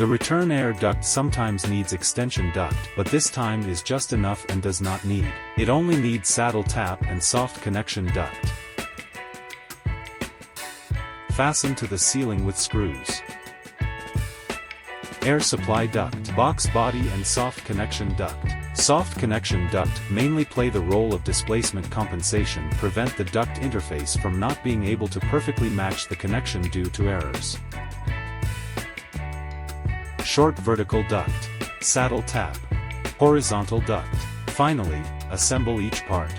The return air duct sometimes needs extension duct, but this time is just enough and does not need. It only needs saddle tap and soft connection duct. Fasten to the ceiling with screws. Air supply duct, box body and soft connection duct. Soft connection duct mainly play the role of displacement compensation, prevent the duct interface from not being able to perfectly match the connection due to errors. Short vertical duct, saddle tap, horizontal duct. Finally, assemble each part.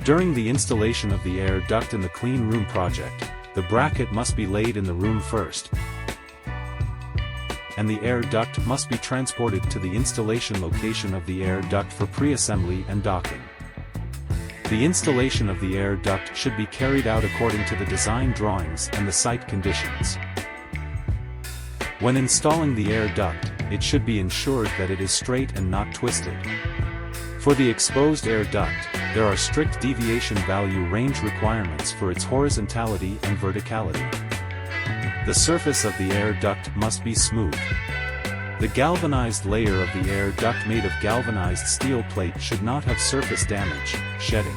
During the installation of the air duct in the clean room project, the bracket must be laid in the room first, and the air duct must be transported to the installation location of the air duct for pre-assembly and docking. The installation of the air duct should be carried out according to the design drawings and the site conditions. When installing the air duct, it should be ensured that it is straight and not twisted. For the exposed air duct, there are strict deviation value range requirements for its horizontality and verticality. The surface of the air duct must be smooth. The galvanized layer of the air duct made of galvanized steel plate should not have surface damage, shedding.